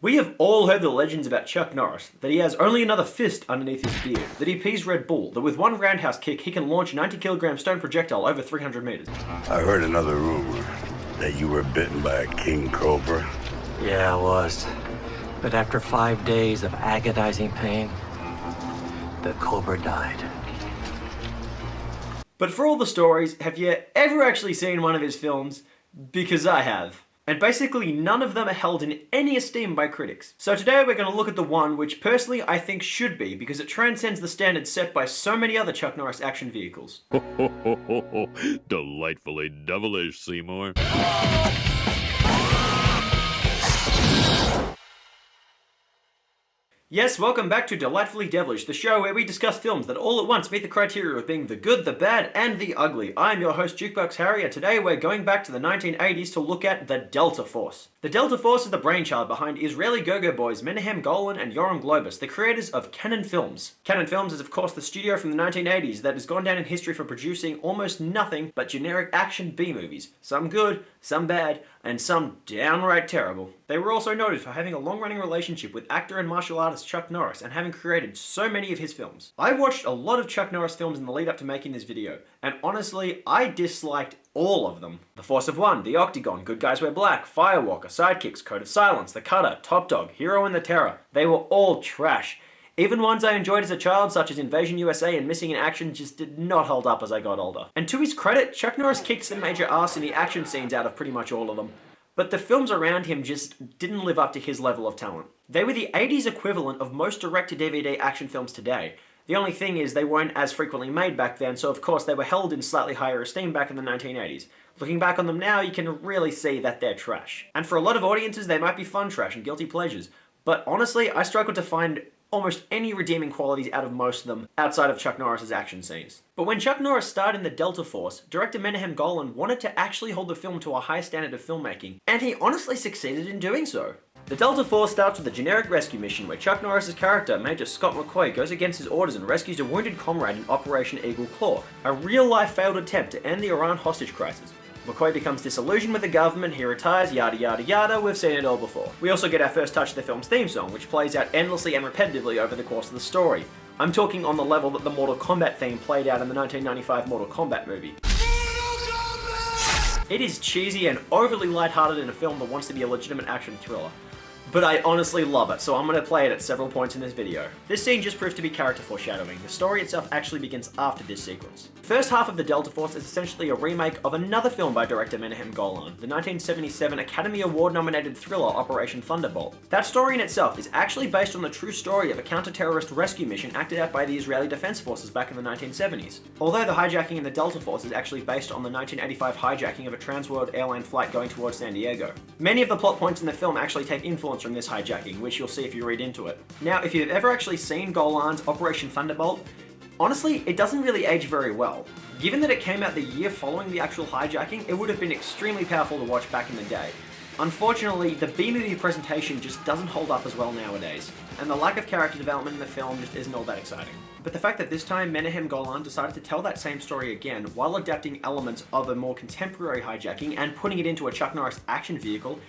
We have all heard the legends about Chuck Norris, that he has only another fist underneath his beard, that he pees Red Bull, that with one roundhouse kick he can launch a 90-kilogram stone projectile over 300 meters. I heard another rumor that you were bitten by a king cobra. Yeah, I was. But after 5 days of agonizing pain, the cobra died. But for all the stories, have you ever actually seen one of his films? Because I have. And basically none of them are held in any esteem by critics. So today we're going to look at the one which personally I think should be, because it transcends the standards set by so many other Chuck Norris action vehicles. Delightfully devilish, Seymour. Yes, welcome back to Delightfully Devilish, the show where we discuss films that all at once meet the criteria of being the good, the bad, and the ugly. I'm your host, Jukebox Harry, and today we're going back to the 1980s to look at the Delta Force. The Delta Force is the brainchild behind Israeli go-go boys Menahem Golan and Yoram Globus, the creators of Cannon Films. Cannon Films is of course the studio from the 1980s that has gone down in history for producing almost nothing but generic action B-movies. Some good, some bad, and some downright terrible. They were also noted for having a long-running relationship with actor and martial artist Chuck Norris and having created so many of his films. I watched a lot of Chuck Norris films in the lead up to making this video, and honestly, I disliked all of them. The Force of One, The Octagon, Good Guys Wear Black, Firewalker, Sidekicks, Code of Silence, The Cutter, Top Dog, Hero and the Terror. They were all trash. Even ones I enjoyed as a child, such as Invasion USA and Missing in Action, just did not hold up as I got older. And to his credit, Chuck Norris kicked some major ass in the action scenes out of pretty much all of them. But the films around him just didn't live up to his level of talent. They were the 80s equivalent of most direct-to-DVD action films today. The only thing is they weren't as frequently made back then, so of course they were held in slightly higher esteem back in the 1980s. Looking back on them now, you can really see that they're trash. And for a lot of audiences, they might be fun trash and guilty pleasures. But honestly, I struggled to find almost any redeeming qualities out of most of them outside of Chuck Norris's action scenes. But when Chuck Norris starred in the Delta Force, director Menahem Golan wanted to actually hold the film to a high standard of filmmaking, and he honestly succeeded in doing so. The Delta Force starts with a generic rescue mission where Chuck Norris's character, Major Scott McCoy, goes against his orders and rescues a wounded comrade in Operation Eagle Claw, a real-life failed attempt to end the Iran hostage crisis. McCoy becomes disillusioned with the government, he retires, yada yada yada, we've seen it all before. We also get our first touch of the film's theme song, which plays out endlessly and repetitively over the course of the story. I'm talking on the level that the Mortal Kombat theme played out in the 1995 Mortal Kombat movie. It is cheesy and overly lighthearted in a film that wants to be a legitimate action thriller. But I honestly love it, so I'm going to play it at several points in this video. This scene just proved to be character foreshadowing. The story itself actually begins after this sequence. The first half of the Delta Force is essentially a remake of another film by director Menahem Golan, the 1977 Academy Award nominated thriller Operation Thunderbolt. That story in itself is actually based on the true story of a counter-terrorist rescue mission acted out by the Israeli Defense Forces back in the 1970s. Although the hijacking in the Delta Force is actually based on the 1985 hijacking of a trans-world airline flight going towards San Diego. Many of the plot points in the film actually take influence from this hijacking, which you'll see if you read into it. Now, if you've ever actually seen Golan's Operation Thunderbolt, honestly, it doesn't really age very well. Given that it came out the year following the actual hijacking, it would have been extremely powerful to watch back in the day. Unfortunately, the B-movie presentation just doesn't hold up as well nowadays, and the lack of character development in the film just isn't all that exciting. But the fact that this time Menahem Golan decided to tell that same story again while adapting elements of a more contemporary hijacking and putting it into a Chuck Norris action vehicle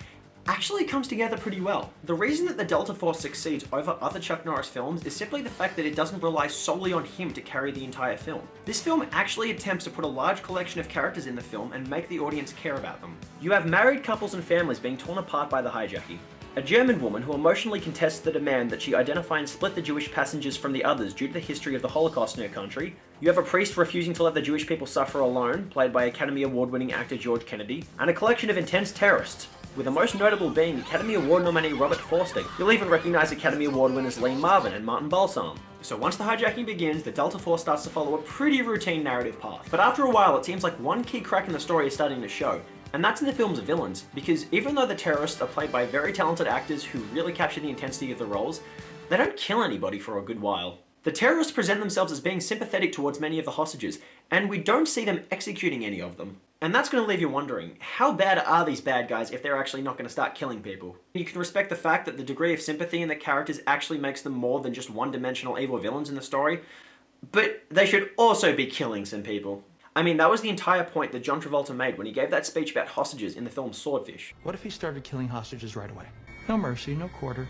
actually comes together pretty well. The reason that the Delta Force succeeds over other Chuck Norris films is simply the fact that it doesn't rely solely on him to carry the entire film. This film actually attempts to put a large collection of characters in the film and make the audience care about them. You have married couples and families being torn apart by the hijacking. A German woman who emotionally contests the demand that she identify and split the Jewish passengers from the others due to the history of the Holocaust in her country. You have a priest refusing to let the Jewish people suffer alone, played by Academy Award-winning actor George Kennedy, and a collection of intense terrorists, with the most notable being Academy Award nominee Robert Forster. You'll even recognize Academy Award winners Lee Marvin and Martin Balsam. So once the hijacking begins, the Delta Force starts to follow a pretty routine narrative path. But after a while, it seems like one key crack in the story is starting to show, and that's in the film's villains, because even though the terrorists are played by very talented actors who really capture the intensity of the roles, they don't kill anybody for a good while. The terrorists present themselves as being sympathetic towards many of the hostages, and we don't see them executing any of them. And that's going to leave you wondering, how bad are these bad guys if they're actually not going to start killing people? You can respect the fact that the degree of sympathy in the characters actually makes them more than just one-dimensional evil villains in the story, but they should also be killing some people. I mean, that was the entire point that John Travolta made when he gave that speech about hostages in the film Swordfish. What if he started killing hostages right away? No mercy, no quarter.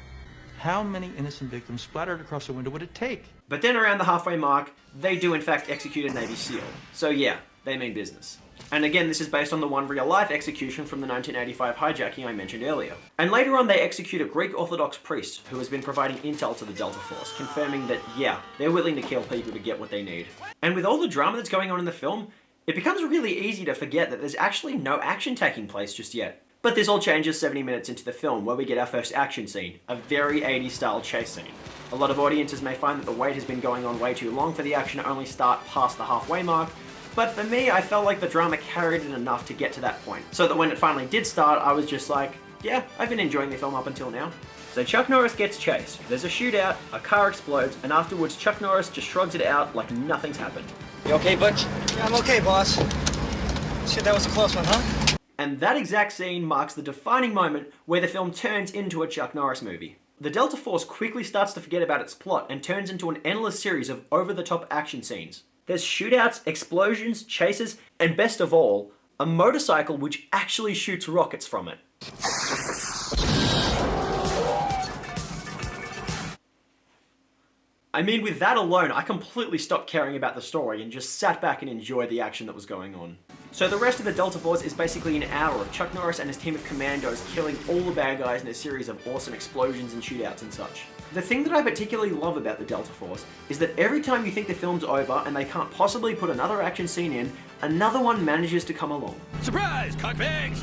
How many innocent victims splattered across the window would it take? But then around the halfway mark, they do in fact execute a Navy SEAL. So yeah, they mean business. And again, this is based on the one real-life execution from the 1985 hijacking I mentioned earlier. And later on, they execute a Greek Orthodox priest who has been providing intel to the Delta Force, confirming that, yeah, they're willing to kill people to get what they need. And with all the drama that's going on in the film, it becomes really easy to forget that there's actually no action taking place just yet. But this all changes 70 minutes into the film, where we get our first action scene, a very 80s style chase scene. A lot of audiences may find that the wait has been going on way too long for the action to only start past the halfway mark, but for me, I felt like the drama carried it enough to get to that point, so that when it finally did start, I was just like, yeah, I've been enjoying the film up until now. So Chuck Norris gets chased, there's a shootout, a car explodes, and afterwards Chuck Norris just shrugs it out like nothing's happened. You okay, Butch? Yeah, I'm okay, boss. Shit, that was a close one, huh? And that exact scene marks the defining moment where the film turns into a Chuck Norris movie. The Delta Force quickly starts to forget about its plot and turns into an endless series of over-the-top action scenes. There's shootouts, explosions, chases, and best of all, a motorcycle which actually shoots rockets from it. I mean, with that alone, I completely stopped caring about the story and just sat back and enjoyed the action that was going on. So the rest of the Delta Force is basically an hour of Chuck Norris and his team of commandos killing all the bad guys in a series of awesome explosions and shootouts and such. The thing that I particularly love about the Delta Force is that every time you think the film's over and they can't possibly put another action scene in, another one manages to come along. Surprise, cockbags!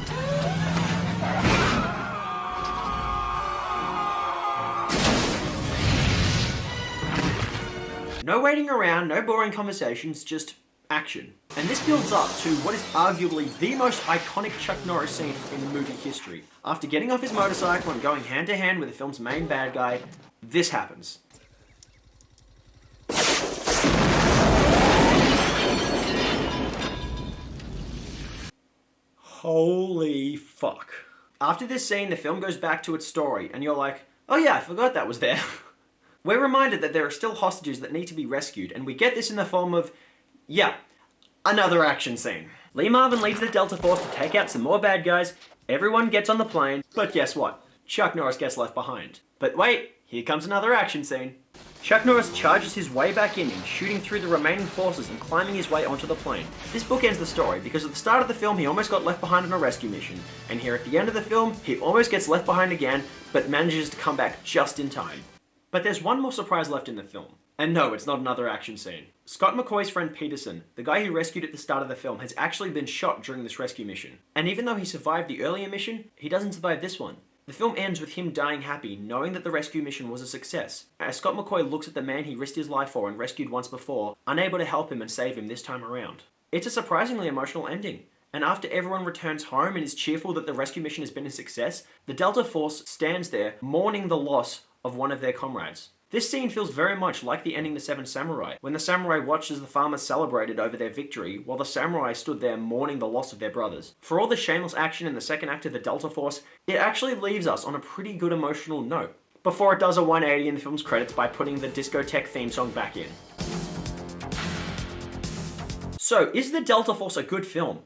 No waiting around, no boring conversations, just action. And this builds up to what is arguably the most iconic Chuck Norris scene in movie history. After getting off his motorcycle and going hand to hand with the film's main bad guy, this happens. Holy fuck. After this scene, the film goes back to its story, and you're like, oh yeah, I forgot that was there. We're reminded that there are still hostages that need to be rescued, and we get this in the form of, yeah, another action scene. Lee Marvin leads the Delta Force to take out some more bad guys, everyone gets on the plane, but guess what? Chuck Norris gets left behind. But wait, here comes another action scene. Chuck Norris charges his way back in, shooting through the remaining forces and climbing his way onto the plane. This bookends the story, because at the start of the film he almost got left behind on a rescue mission, and here at the end of the film he almost gets left behind again, but manages to come back just in time. But there's one more surprise left in the film. And no, it's not another action scene. Scott McCoy's friend Peterson, the guy who rescued at the start of the film, has actually been shot during this rescue mission. And even though he survived the earlier mission, he doesn't survive this one. The film ends with him dying happy, knowing that the rescue mission was a success, as Scott McCoy looks at the man he risked his life for and rescued once before, unable to help him and save him this time around. It's a surprisingly emotional ending. And after everyone returns home and is cheerful that the rescue mission has been a success, the Delta Force stands there mourning the loss of one of their comrades. This scene feels very much like the ending to Seven Samurai, when the samurai watched as the farmers celebrated over their victory, while the samurai stood there mourning the loss of their brothers. For all the shameless action in the second act of the Delta Force, it actually leaves us on a pretty good emotional note, before it does a 180 in the film's credits by putting the discotheque theme song back in. So, is the Delta Force a good film?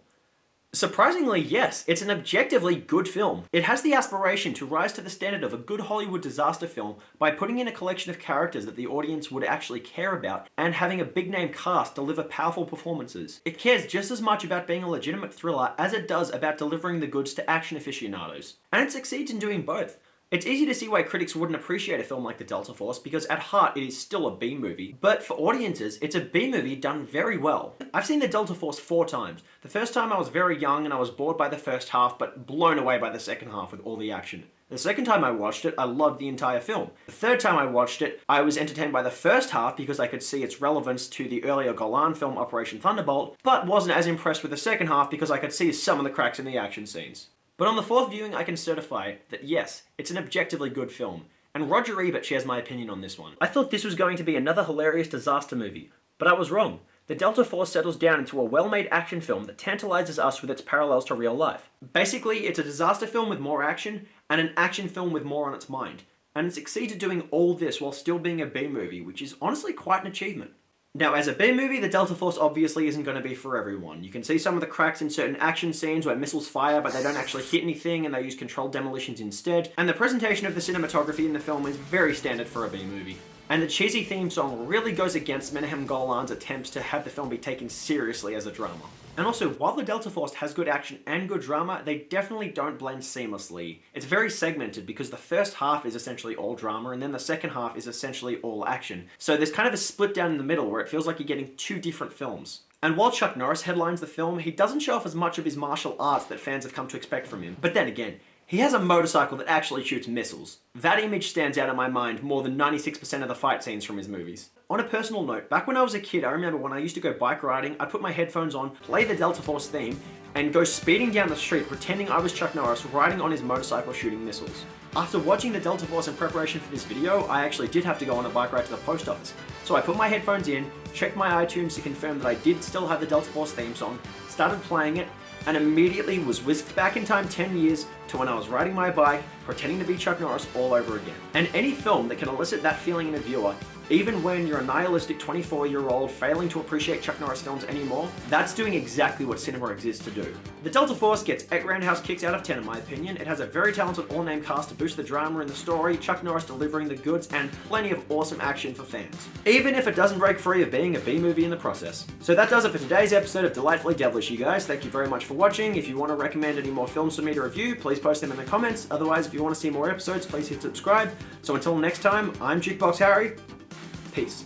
Surprisingly, yes, it's an objectively good film. It has the aspiration to rise to the standard of a good Hollywood disaster film by putting in a collection of characters that the audience would actually care about and having a big-name cast deliver powerful performances. It cares just as much about being a legitimate thriller as it does about delivering the goods to action aficionados. And it succeeds in doing both. It's easy to see why critics wouldn't appreciate a film like The Delta Force, because at heart it is still a B-movie. But for audiences, it's a B-movie done very well. I've seen The Delta Force 4 times. The first time I was very young and I was bored by the first half, but blown away by the second half with all the action. The second time I watched it, I loved the entire film. The third time I watched it, I was entertained by the first half because I could see its relevance to the earlier Golan film Operation Thunderbolt, but wasn't as impressed with the second half because I could see some of the cracks in the action scenes. But on the fourth viewing, I can certify that yes, it's an objectively good film, and Roger Ebert shares my opinion on this one. I thought this was going to be another hilarious disaster movie, but I was wrong. The Delta Force settles down into a well-made action film that tantalizes us with its parallels to real life. Basically, it's a disaster film with more action, and an action film with more on its mind. And it succeeds at doing all this while still being a B-movie, which is honestly quite an achievement. Now, as a B-movie, the Delta Force obviously isn't going to be for everyone. You can see some of the cracks in certain action scenes where missiles fire but they don't actually hit anything and they use controlled demolitions instead, and the presentation of the cinematography in the film is very standard for a B-movie. And the cheesy theme song really goes against Menahem Golan's attempts to have the film be taken seriously as a drama. And also, while the Delta Force has good action and good drama, they definitely don't blend seamlessly. It's very segmented because the first half is essentially all drama and then the second half is essentially all action. So there's kind of a split down in the middle where it feels like you're getting two different films. And while Chuck Norris headlines the film, he doesn't show off as much of his martial arts that fans have come to expect from him. But then again, he has a motorcycle that actually shoots missiles. That image stands out in my mind more than 96% of the fight scenes from his movies. On a personal note, back when I was a kid, I remember when I used to go bike riding, I'd put my headphones on, play the Delta Force theme, and go speeding down the street pretending I was Chuck Norris riding on his motorcycle shooting missiles. After watching the Delta Force in preparation for this video, I actually did have to go on a bike ride to the post office. So I put my headphones in, checked my iTunes to confirm that I did still have the Delta Force theme song, started playing it, and immediately was whisked back in time 10 years to when I was riding my bike, pretending to be Chuck Norris all over again. And any film that can elicit that feeling in a viewer, even when you're a nihilistic 24-year-old failing to appreciate Chuck Norris films anymore, that's doing exactly what cinema exists to do. The Delta Force gets 8 roundhouse kicks out of 10 in my opinion. It has a very talented all-name cast to boost the drama in the story, Chuck Norris delivering the goods, and plenty of awesome action for fans. Even if it doesn't break free of being a B-movie in the process. So that does it for today's episode of Delightfully Devilish, you guys. Thank you very much for watching. If you want to recommend any more films for me to review, please post them in the comments. Otherwise, if you want to see more episodes, please hit subscribe. So until next time, I'm Jukebox Harry. Peace.